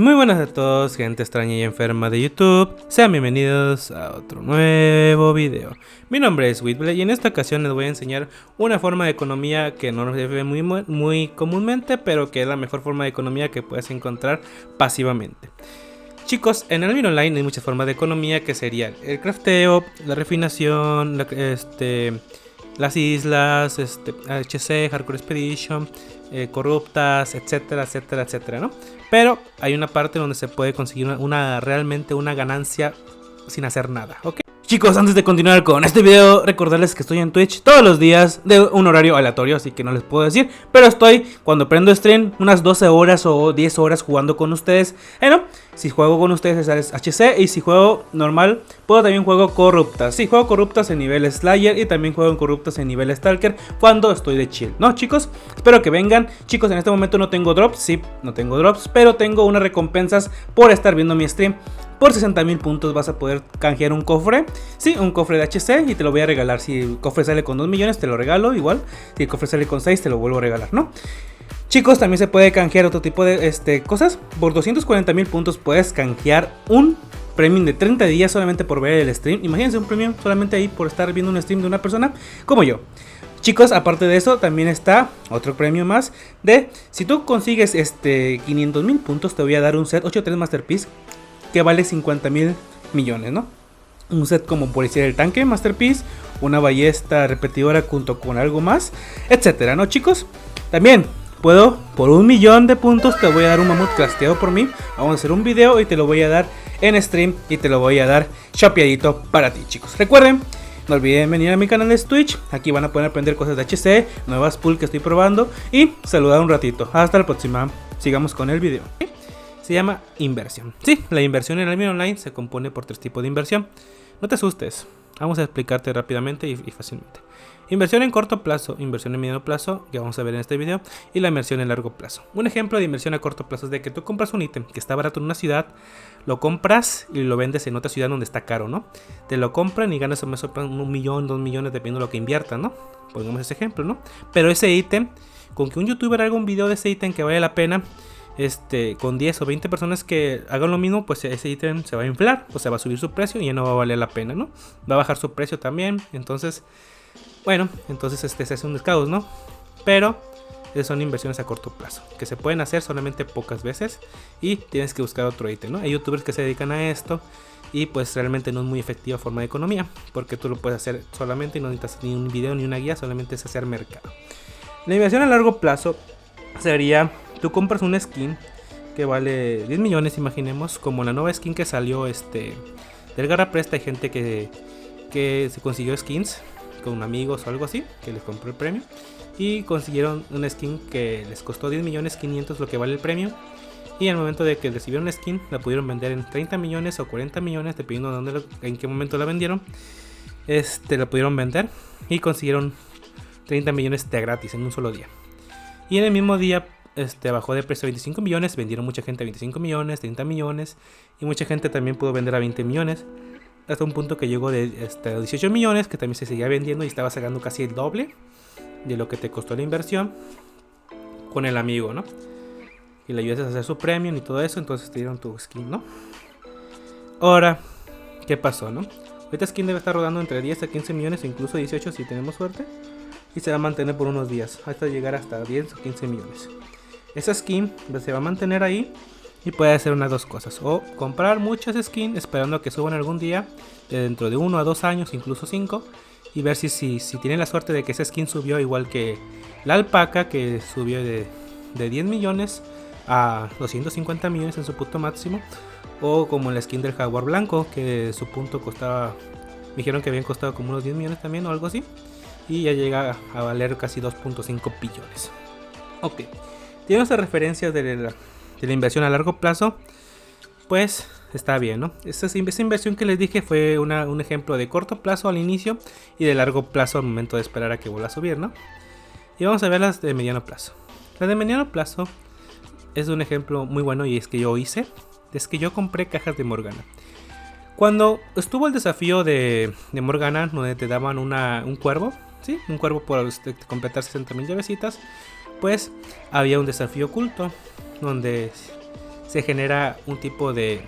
Muy buenas a todos, gente extraña y enferma de YouTube. Sean bienvenidos a otro nuevo video. Mi nombre es Whitblade y en esta ocasión les voy a enseñar una forma de economía que no se ve muy comúnmente, pero que es la mejor forma de economía que puedes encontrar pasivamente. Chicos, en el online hay muchas formas de economía que serían el crafteo, la refinación, las islas, HC, Hardcore Expedition, corruptas, etcétera, etcétera, etcétera, ¿no? Pero hay una parte donde se puede conseguir realmente una ganancia sin hacer nada, ¿ok? Chicos, antes de continuar con este video, recordarles que estoy en Twitch todos los días de un horario aleatorio, así que no les puedo decir, pero estoy, cuando prendo stream, unas 12 horas o 10 horas jugando con ustedes. Bueno, si juego con ustedes es HC, y si juego normal, también juego corruptas. Sí, juego corruptas en nivel Slayer y también juego en corruptas en nivel Stalker cuando estoy de chill, ¿no, chicos? Espero que vengan. Chicos, en este momento no tengo drops, sí, no tengo drops, pero tengo unas recompensas por estar viendo mi stream. Por 60,000 puntos vas a poder canjear un cofre. Sí, un cofre de HC y te lo voy a regalar. Si el cofre sale con 2 millones te lo regalo igual. Si el cofre sale con 6 te lo vuelvo a regalar, ¿no? Chicos, también se puede canjear otro tipo de cosas. Por 240,000 puntos puedes canjear un premium de 30 días solamente por ver el stream. Imagínense un premium solamente ahí por estar viendo un stream de una persona como yo. Chicos, aparte de eso, también está otro premio más de, si tú consigues 500,000 puntos, te voy a dar un set 8-3 Masterpiece que vale 50,000 millones, ¿no? Un set como Policía del Tanque Masterpiece, una ballesta repetidora junto con algo más, etcétera, ¿no, chicos? También puedo, por 1,000,000 de puntos, te voy a dar un mamut crasteado por mí. Vamos a hacer un video y te lo voy a dar en stream y te lo voy a dar shopeadito para ti, chicos. Recuerden, no olviden venir a mi canal de Twitch. Aquí van a poder aprender cosas de HC, nuevas pool que estoy probando y saludar un ratito. Hasta la próxima. Sigamos con el video. Se llama inversión. Sí, la inversión en el medio online se compone por 3 tipos de inversión. No te asustes, vamos a explicarte rápidamente y fácilmente. Inversión en corto plazo, inversión en mediano plazo, que vamos a ver en este video, y la inversión en largo plazo. Un ejemplo de inversión a corto plazo es de que tú compras un ítem que está barato en una ciudad, lo compras y lo vendes en otra ciudad donde está caro, ¿no? Te lo compran y ganas 1 millón, 2 millones, dependiendo de lo que inviertan, ¿no? Pongamos ese ejemplo, ¿no? Pero ese ítem, con que un youtuber haga un video de ese ítem que vale la pena, con 10 o 20 personas que hagan lo mismo, pues ese ítem se va a inflar, o sea, va a subir su precio y ya no va a valer la pena, ¿no? Va a bajar su precio también, entonces, bueno, entonces se hace un descaos, ¿no? Pero son inversiones a corto plazo, que se pueden hacer solamente pocas veces y tienes que buscar otro ítem, ¿no? Hay youtubers que se dedican a esto y pues realmente no es muy efectiva forma de economía, porque tú lo puedes hacer solamente y no necesitas ni un video ni una guía, solamente es hacer mercado. La inversión a largo plazo sería, tú compras una skin que vale 10 millones, imaginemos, como la nueva skin que salió del Garra Presta. Hay gente que se consiguió skins con amigos o algo así, que les compró el premio y consiguieron una skin que les costó 10 millones 500 lo que vale el premio, y al momento de que recibieron la skin la pudieron vender en 30 millones o 40 millones dependiendo de en qué momento la vendieron. La pudieron vender y consiguieron 30 millones de gratis en un solo día, y en el mismo día bajó de precio a 25 millones, vendieron mucha gente a 25 millones, 30 millones, y mucha gente también pudo vender a 20 millones, hasta un punto que llegó de 18 millones, que también se seguía vendiendo y estaba sacando casi el doble de lo que te costó la inversión con el amigo, ¿no? Y le ayudas a hacer su premium y todo eso, entonces te dieron tu skin, ¿no? Ahora, ¿qué pasó, no? Esta skin debe estar rodando entre 10 a 15 millones, o incluso 18 si tenemos suerte, y se va a mantener por unos días, hasta llegar hasta 10 o 15 millones. Esa skin se va a mantener ahí y puede hacer unas dos cosas: o comprar muchas skins esperando a que suban algún día, dentro de 1 a 2 años, incluso 5, y ver si tienen la suerte de que esa skin subió igual que la alpaca, que subió de 10 millones a 250 millones en su punto máximo, o como la skin del jaguar blanco, que su punto costaba, me dijeron que habían costado como unos 10 millones también o algo así, y ya llega a valer casi 2.5 billones. Ok, tiene esas referencias de la inversión a largo plazo, pues está bien, ¿no? Esa inversión que les dije fue un ejemplo de corto plazo al inicio y de largo plazo al momento de esperar a que vuelva a subir, ¿no? Y vamos a ver las de mediano plazo. La de mediano plazo es un ejemplo muy bueno, y es que yo compré cajas de Morgana. Cuando estuvo el desafío de Morgana, donde te daban un cuervo, ¿sí? Un cuervo por completar 60,000 llavecitas, pues había un desafío oculto donde se genera un tipo de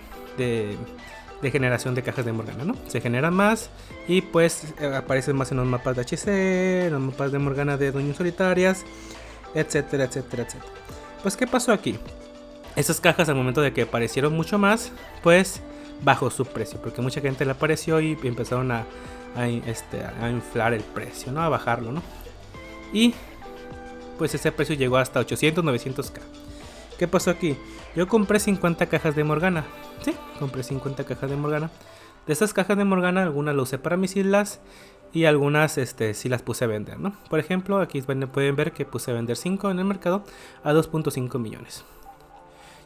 generación de cajas de Morgana, ¿no? Se generan más y pues aparecen más en los mapas de HC, en los mapas de Morgana de Dungeons Solitarias, etcétera, etcétera, etcétera. Pues ¿qué pasó aquí? Esas cajas al momento de que aparecieron mucho más, pues bajó su precio, porque mucha gente le apareció y empezaron a inflar el precio, ¿no? A bajarlo, ¿no? Y pues ese precio llegó hasta 800, 900k. ¿Qué pasó aquí? Yo compré 50 cajas de Morgana. Sí, compré 50 cajas de Morgana. De esas cajas de Morgana, algunas las usé para mis islas y algunas sí las puse a vender, ¿no? Por ejemplo, aquí pueden ver que puse a vender 5 en el mercado a 2.5 millones.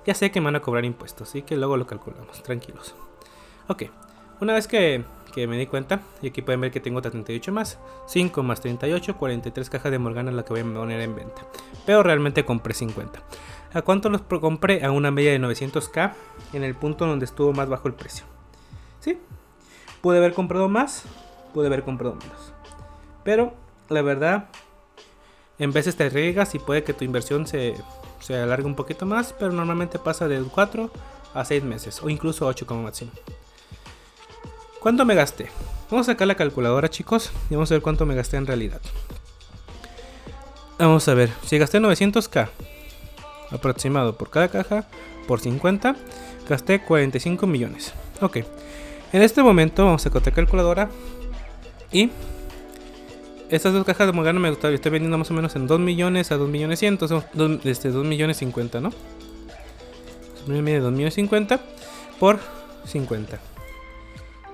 Ya sé que me van a cobrar impuestos, así que luego lo calculamos, tranquilos. Ok, una vez que me di cuenta, y aquí pueden ver que tengo 38 más, 5 más 38, 43 cajas de Morgana la que voy a poner en venta. Pero realmente compré 50. ¿A cuánto los compré? A una media de 900k, en el punto donde estuvo más bajo el precio. ¿Sí? Pude haber comprado más, pude haber comprado menos. Pero, la verdad, en veces te arriesgas y puede que tu inversión se alargue un poquito más, pero normalmente pasa de 4 a 6 meses, o incluso 8 como máximo. ¿Cuánto me gasté? Vamos a sacar la calculadora, chicos, y vamos a ver cuánto me gasté en realidad. Vamos a ver, si gasté 900k aproximado por cada caja, por 50, gasté 45 millones. Ok, en este momento vamos a sacar la calculadora y estas dos cajas de Morgana me gustaría, estoy vendiendo más o menos en 2 millones a 2 millones 100, 2 millones 50, ¿no? 2 millones 50 por 50.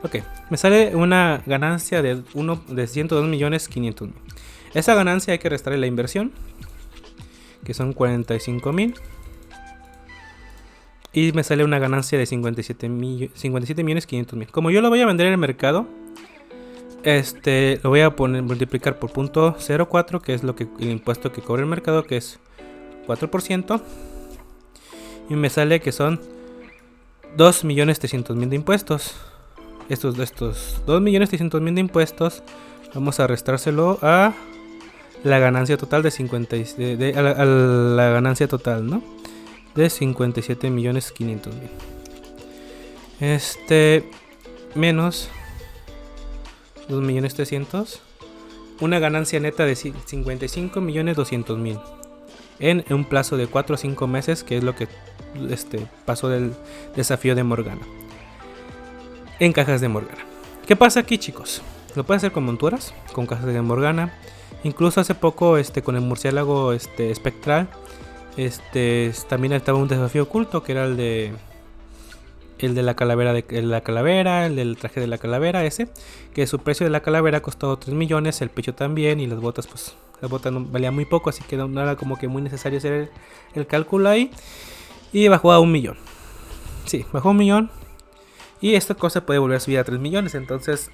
Ok, me sale una ganancia de 102 millones 500 mil. Esa ganancia hay que restarle la inversión, que son 45 mil. Y me sale una ganancia de 57 millones 500 mil. Como yo lo voy a vender en el mercado, lo voy a multiplicar por 0.04, que es el impuesto que cobra el mercado, que es 4%. Y me sale que son 2.300.000 de impuestos. Estos 2.300.000 de impuestos, vamos a restárselo a la ganancia total de 57, a la ganancia total, ¿no? De 57.500.000. Menos 2.300.000, una ganancia neta de 55.200.000 en un plazo de 4 o 5 meses, que es lo que pasó del desafío de Morgana en cajas de Morgana. ¿Qué pasa aquí, chicos? Lo pueden hacer con monturas, con cajas de Morgana. Incluso hace poco con el murciélago espectral, también estaba un desafío oculto, que era el de la calavera, el del traje de la calavera, que su precio de la calavera costó 3 millones, el pecho también, y las botas, pues las botas no valían muy poco, así que no era como que muy necesario hacer el cálculo ahí, y bajó a 1 millón. Sí, bajó a 1 millón, y esta cosa puede volver a subir a 3 millones, entonces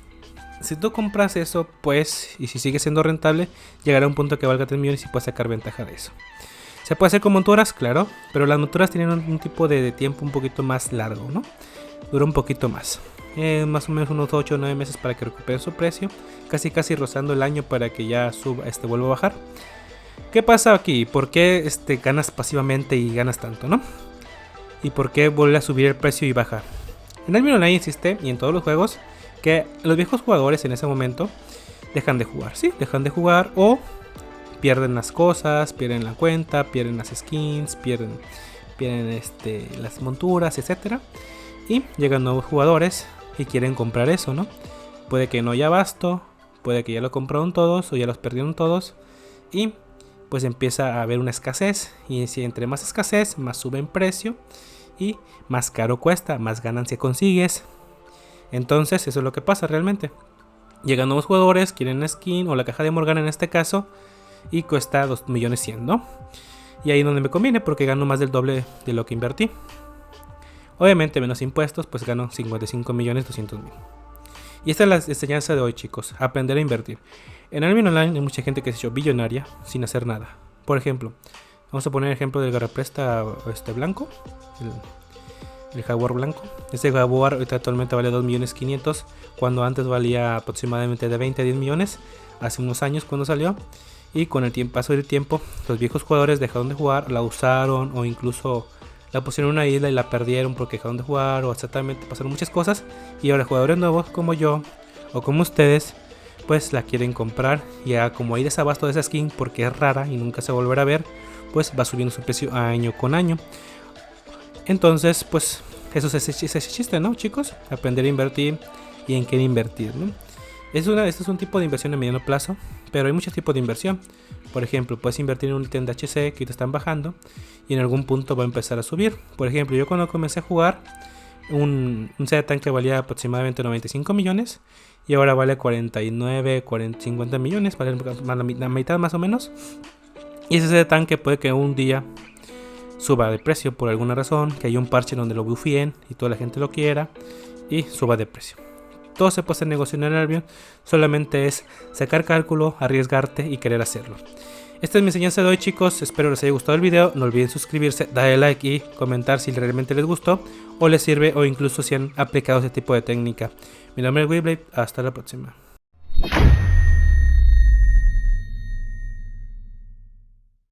si tú compras eso, pues, y si sigue siendo rentable, llegará a un punto que valga 3 millones y puedes sacar ventaja de eso. Se puede hacer con monturas, claro, pero las monturas tienen un tipo de tiempo un poquito más largo, ¿no? Dura un poquito más. Más o menos unos 8 o 9 meses para que recupere su precio. Casi rozando el año para que ya suba, vuelva a bajar. ¿Qué pasa aquí? ¿Por qué ganas pasivamente y ganas tanto, no? ¿Y por qué vuelve a subir el precio y baja? En Albion Online existe, y en todos los juegos, que los viejos jugadores en ese momento dejan de jugar, ¿sí? Dejan de jugar o pierden las cosas, pierden la cuenta, pierden las skins, pierden las monturas, etcétera. Y llegan nuevos jugadores y quieren comprar eso, ¿no? Puede que no haya abasto, puede que ya lo compraron todos o ya los perdieron todos. Y pues empieza a haber una escasez. Y si entre más escasez, más sube en precio. Y más caro cuesta, más ganancia consigues. Entonces eso es lo que pasa realmente. Llegan nuevos jugadores, quieren una skin o la caja de Morgana en este caso. Y cuesta 2 millones 100, ¿no? Y ahí es donde me conviene porque gano más del doble de lo que invertí. Obviamente menos impuestos, pues gano 55 millones 200 mil. Y esta es la enseñanza de hoy, chicos. Aprender a invertir. En Albion Online hay mucha gente que se ha hecho billonaria sin hacer nada. Por ejemplo, vamos a poner el ejemplo del Garrapresta blanco. El jaguar blanco. Este jaguar actualmente vale 2 millones 500, cuando antes valía aproximadamente de 20 a 10 millones. Hace unos años cuando salió. Y con el paso del tiempo, los viejos jugadores dejaron de jugar, la usaron o incluso la pusieron en una isla y la perdieron porque dejaron de jugar o exactamente pasaron muchas cosas, y ahora jugadores nuevos como yo o como ustedes pues la quieren comprar, y ya como hay desabasto de esa skin porque es rara y nunca se volverá a ver, pues va subiendo su precio año con año. Entonces pues eso es ese chiste, ¿no, chicos? Aprender a invertir y en qué invertir, ¿no? Este es un tipo de inversión a mediano plazo, pero hay muchos tipos de inversión. Por ejemplo, puedes invertir en un ítem de HC que te están bajando y en algún punto va a empezar a subir. Por ejemplo, yo cuando comencé a jugar, un set de tanque valía aproximadamente 95 millones y ahora vale 49, 40, 50 millones, vale la mitad más o menos. Y ese set de tanque puede que un día suba de precio por alguna razón, que haya un parche donde lo buffien y toda la gente lo quiera y suba de precio. Todo se puede hacer negocio en el Albion, solamente es sacar cálculo, arriesgarte y querer hacerlo. Esta es mi enseñanza de hoy, chicos, espero les haya gustado el video, no olviden suscribirse, darle like y comentar si realmente les gustó o les sirve o incluso si han aplicado ese tipo de técnica. Mi nombre es Weedblade, hasta la próxima.